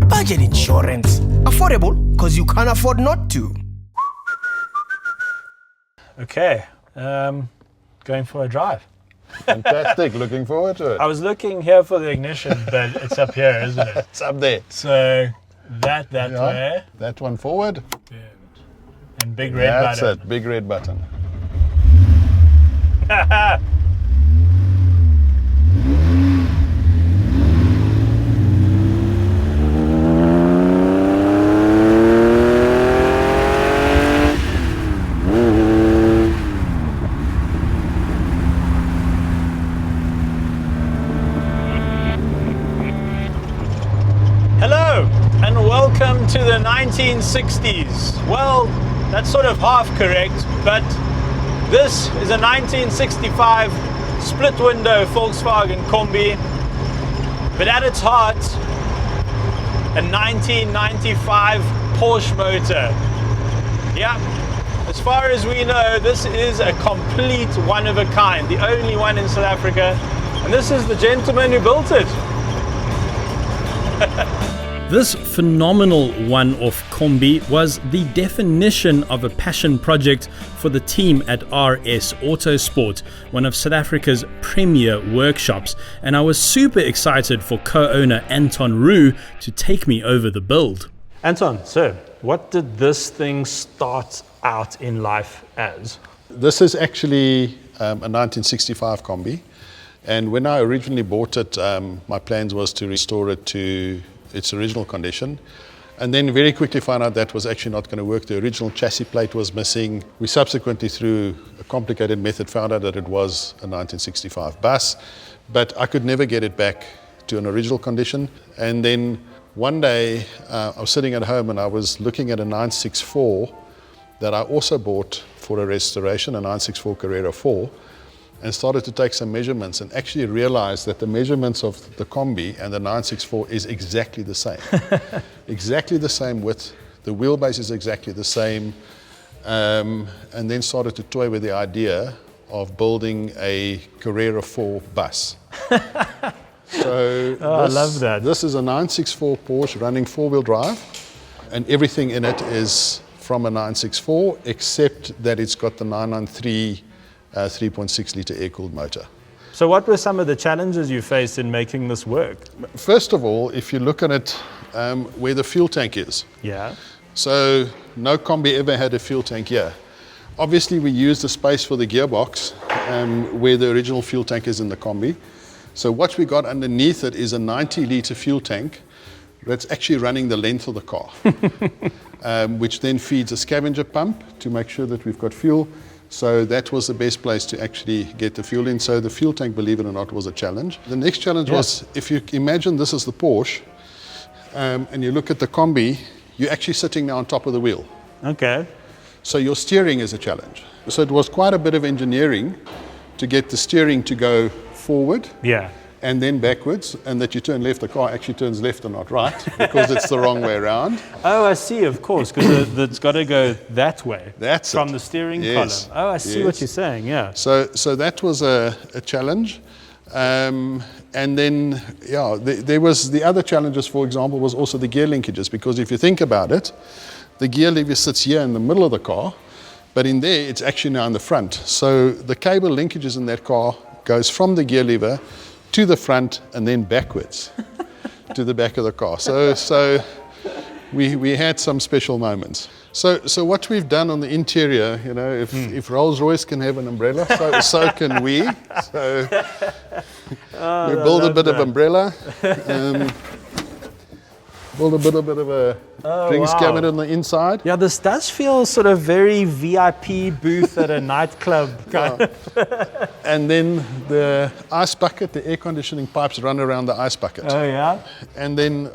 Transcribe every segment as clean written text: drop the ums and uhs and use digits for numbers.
budget insurance. Affordable because you can't afford not to. Okay, going for a drive. Fantastic, looking forward to it. I was looking here for the ignition, but it's up here, isn't it? It's up there. So that way. That one forward. And big red button. That's it, big red button. Hello, and welcome to the 1960s. Well, that's sort of half correct, but this is a 1965 split window Volkswagen Kombi, but at its heart, a 1995 Porsche motor. Yeah, as far as we know, this is a complete one of a kind, the only one in South Africa, and this is the gentleman who built it. This phenomenal one-off Kombi was the definition of a passion project for the team at RS Autosport, one of South Africa's premier workshops, and I was super excited for co-owner Anton Roux to take me over the build. Anton, so what did this thing start out in life as? This is actually a 1965 Kombi, and when I originally bought it, my plans was to restore it to its original condition, and then very quickly found out that was actually not going to work. The original chassis plate was missing. We subsequently, through a complicated method, found out that it was a 1965 bus, but I could never get it back to an original condition. And then one day I was sitting at home and I was looking at a 964 that I also bought for a restoration, a 964 Carrera 4, and started to take some measurements and actually realized that the measurements of the Kombi and the 964 is exactly the same. Exactly the same width, the wheelbase is exactly the same, and then started to toy with the idea of building a Carrera 4 bus. So I love that. This is a 964 Porsche running four-wheel drive, and everything in it is from a 964 except that it's got the 993 3.6 litre air-cooled motor. So what were some of the challenges you faced in making this work? First of all, if you look at it where the fuel tank is. Yeah. So no Kombi ever had a fuel tank here. Obviously we used the space for the gearbox where the original fuel tank is in the Kombi. So what we got underneath it is a 90 litre fuel tank that's actually running the length of the car, which then feeds a scavenger pump to make sure that we've got fuel. So that was the best place to actually get the fuel in. So the fuel tank, believe it or not, was a challenge. The next challenge was, if you imagine this is the Porsche, and you look at the Kombi, you're actually sitting now on top of the wheel. Okay. So your steering is a challenge. So it was quite a bit of engineering to get the steering to go forward. Yeah. And then backwards, and that you turn left, the car actually turns left and not right, because it's the wrong way around. Oh, I see, of course, because it's got to go that way. That's from it. the steering Yes. column. Oh, I see what you're saying, yeah. So that was a challenge. And then, there was the other challenges, for example, was also the gear linkages, because if you think about it, the gear lever sits here in the middle of the car, but in there, it's actually now in the front. So the cable linkages in that car goes from the gear lever to the front and then backwards to the back of the car. So we had some special moments. So what we've done on the interior, you know, if Rolls-Royce can have an umbrella, so can we. So we build a bit of umbrella, build a bit of a drinks cabinet on the inside. Yeah, this does feel sort of very VIP booth at a nightclub kind of. And then the ice bucket, the air conditioning pipes run around the ice bucket. Oh yeah. And then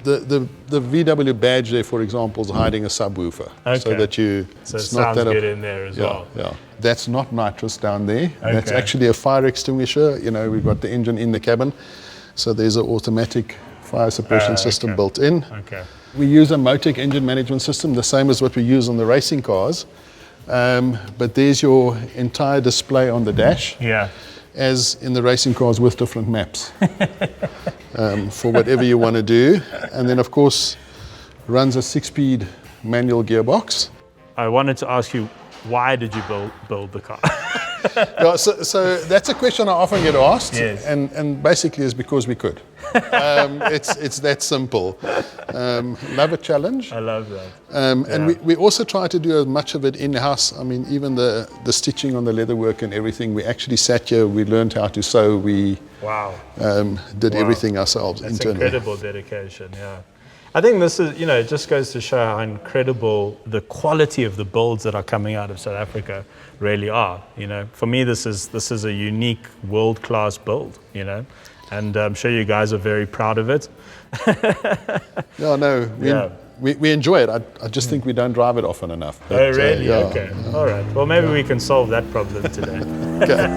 the VW badge there, for example, is hiding a subwoofer, so that So it it's not sounds that good in there as well. Yeah, that's not nitrous down there. That's actually a fire extinguisher. You know, we've got the engine in the cabin, so there's an automatic fire suppression system built in. Okay. We use a Motec engine management system, the same as what we use on the racing cars. But there's your entire display on the dash, Yeah. as in the racing cars with different maps. for whatever you want to do. And then, of course, runs a 6-speed manual gearbox. I wanted to ask you, why did you build the car? Yeah, so that's a question I often get asked, Yes. and basically it's because we could. It's that simple. Love a challenge. I love that. And we also try to do as much of it in-house. I mean, even the stitching on the leatherwork and everything, we actually sat here, we learned how to sew, we Wow. did Wow. everything ourselves That's internally. incredible dedication, yeah. I think this is, it just goes to show how incredible the quality of the builds that are coming out of South Africa really are. For me, this is a unique world-class build, and I'm sure you guys are very proud of it. We enjoy it. I just think we don't drive it often enough. But, Oh, really? yeah. Okay. All right. Well, maybe we can solve that problem today. Okay.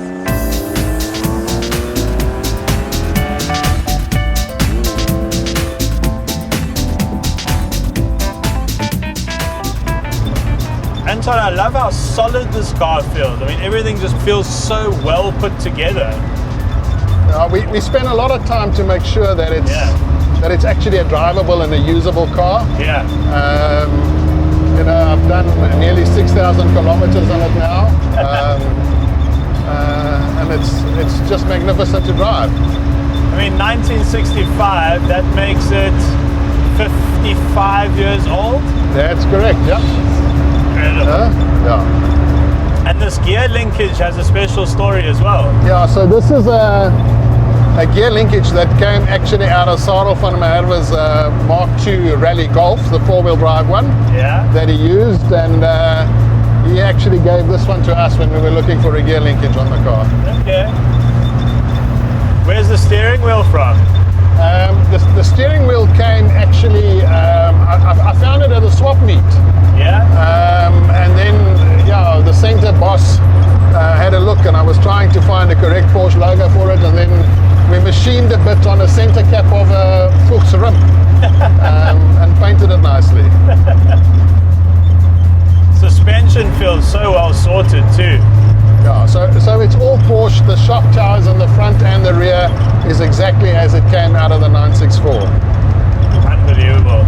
Anton, I love how solid this car feels. I mean, everything just feels so well put together. We spend a lot of time to make sure that it's actually a drivable and a usable car. Yeah. I've done nearly 6,000 kilometers on it now, and it's just magnificent to drive. I mean, 1965, that makes it 55 years old. That's correct, yeah. Incredible. Yeah. And this gear linkage has a special story as well. Yeah, so this is a gear linkage that came actually out of Ciro van Merwe's Mark II Rally Golf, the 4-wheel drive one, that he used, and he actually gave this one to us when we were looking for a gear linkage on the car. Okay. Where's the steering wheel from? The steering wheel came actually, I found it at a swap meet. Yeah. And then, the center boss had a look, and I was trying to find the correct Porsche logo for it, and then we machined a bit on a center cap of a Fuchs rim and painted it nicely. Suspension feels so well sorted too. Yeah, so it's all Porsche. The shock towers in the front and the rear is exactly as it came out of the 964. Unbelievable.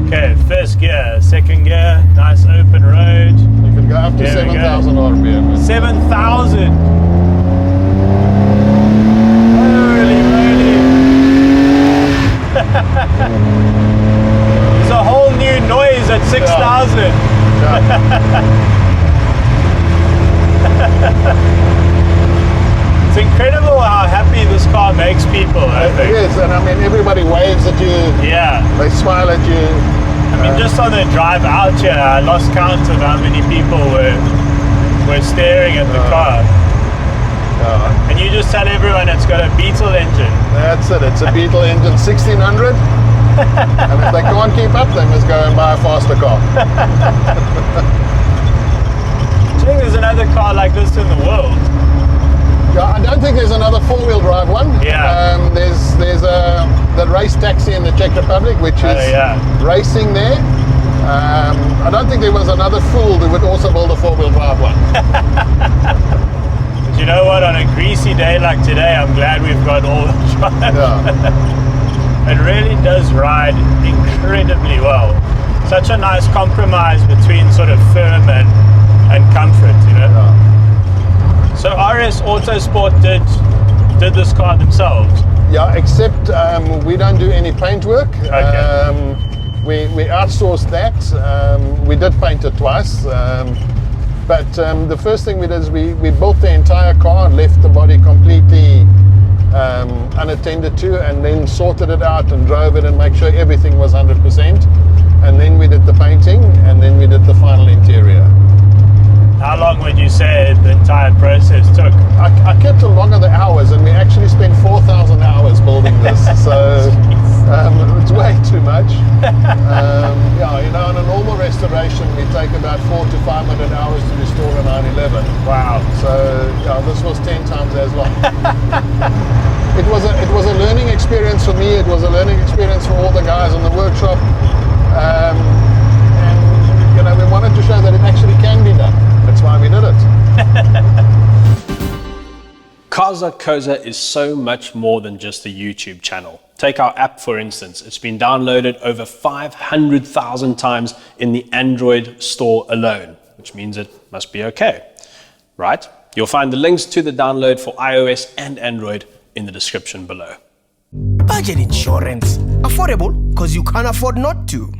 Okay, first gear, second gear, nice open road. You can go up to 7,000 RPM. 7,000. Holy moly. There's a whole new noise at 6,000. Yeah. It's incredible how happy this car makes people, I think. It is, and I mean, everybody waves at you. Yeah. They smile at you. I mean, just on the drive out here, I lost count of how many people were staring at the car. Yeah. And you just tell everyone it's got a Beetle engine. That's it. It's a Beetle engine 1600. And if they can't keep up, they must go and buy a faster car. Do you think there's another car like this in the world? Yeah, I don't think there's another 4-wheel drive one. Yeah. There's the race taxi in the Czech Republic, which is racing there. I don't think there was another fool who would also build a 4-wheel drive one. But you know what? On a greasy day like today, I'm glad we've got all the drive. Yeah. It really does ride incredibly well. Such a nice compromise between sort of firm and comfort, Yeah. So RS Autosport did this car themselves? Yeah, except we don't do any paint work. Okay. We outsourced that. We did paint it twice. But the first thing we did is we built the entire car and left the body completely unattended to, and then sorted it out and drove it and make sure everything was 100%. And then we did the painting, and then we did the final interior. How long would you say the entire process took? I kept a log of the hours, and we actually spent 4,000 hours building this. So it's way too much. On a normal restoration, we take about 400 to 500 hours to restore a 911. Wow. So this was 10 times as long. It was a learning experience for me. It was a learning experience for all the guys in the workshop. And we wanted to show that it actually can be done. That's why we did it. Cars.co.za is so much more than just a YouTube channel. Take our app for instance. It's been downloaded over 500,000 times in the Android store alone, which means it must be okay, right? You'll find the links to the download for iOS and Android in the description below. Budget insurance. Affordable because you can't afford not to.